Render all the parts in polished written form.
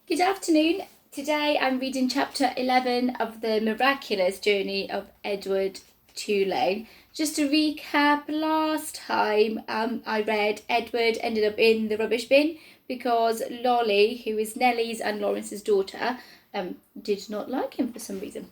Good afternoon. Today I'm reading chapter 11 of the Miraculous Journey of Edward Tulane. Just to recap, last time I read Edward ended up in the rubbish bin because Lolly, who is Nellie's and Lawrence's daughter, did not like him for some reason.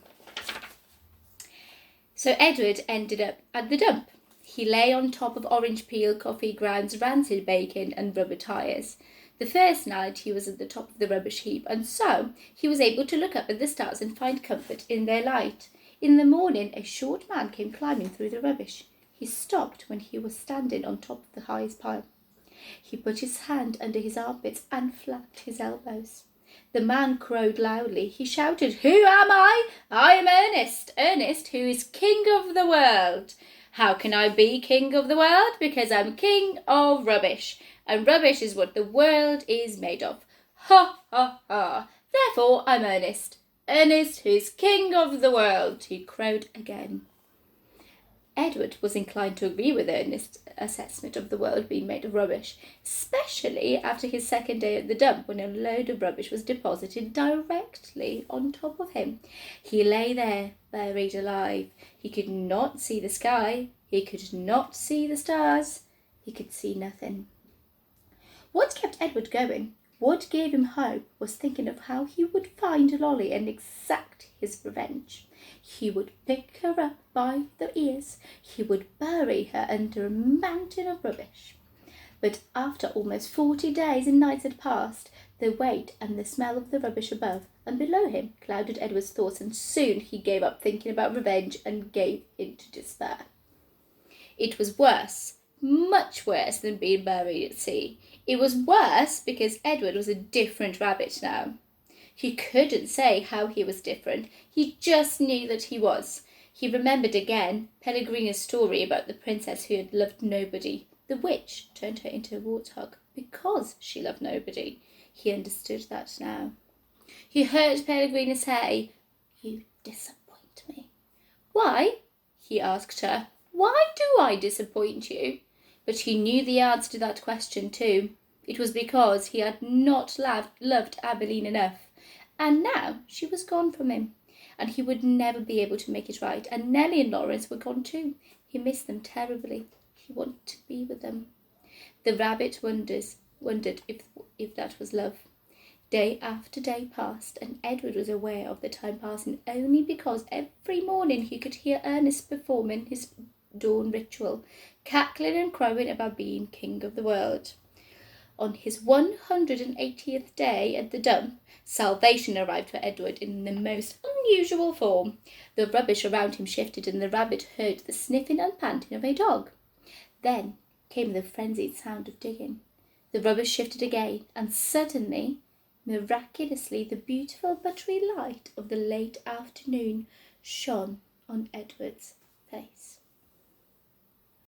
So Edward ended up at the dump. He lay on top of orange peel, coffee grounds, rancid bacon and rubber tyres. The first night he was at the top of the rubbish heap, and so he was able to look up at the stars and find comfort in their light. In the morning, a short man came climbing through the rubbish. He stopped when he was standing on top of the highest pile. He put his hand under his armpits and flapped his elbows. The man crowed loudly. He shouted, "Who am I? I am Ernest, Ernest, who is king of the world. How can I be king of the world? Because I'm king of rubbish, and rubbish is what the world is made of. Ha, ha, ha. Therefore I'm Ernest, Ernest, who is king of the world," he crowed again. Edward was inclined to agree with Ernest's assessment of the world being made of rubbish, especially after his second day at the dump when a load of rubbish was deposited directly on top of him. He lay there, buried alive. He could not see the sky. He could not see the stars. He could see nothing. What kept Edward going, what gave him hope, was thinking of how he would find Lolly and exact his revenge. He would pick her up by the ears. He would bury her under a mountain of rubbish. But after almost 40 days and nights had passed, the weight and the smell of the rubbish above and below him clouded Edward's thoughts, and soon he gave up thinking about revenge and gave into despair. It was worse, much worse than being buried at sea. It was worse because Edward was a different rabbit now. He couldn't say how he was different. He just knew that he was. He remembered again Pellegrina's story about the princess who had loved nobody. The witch turned her into a warthog because she loved nobody. He understood that now. He heard Pellegrina say, "You disappoint me." "Why?" he asked her. "Why do I disappoint you?" But he knew the answer to that question too. It was because he had not loved Abilene enough. And now she was gone from him, and he would never be able to make it right. And Nellie and Lawrence were gone too. He missed them terribly. He wanted to be with them. The rabbit wondered if that was love. Day after day passed, and Edward was aware of the time passing only because every morning he could hear Ernest performing his dawn ritual, cackling and crowing about being king of the world. On his 180th day at the dump, salvation arrived for Edward in the most unusual form. The rubbish around him shifted, and the rabbit heard the sniffing and panting of a dog. Then came the frenzied sound of digging. The rubbish shifted again, and suddenly, miraculously, the beautiful buttery light of the late afternoon shone on Edward's face.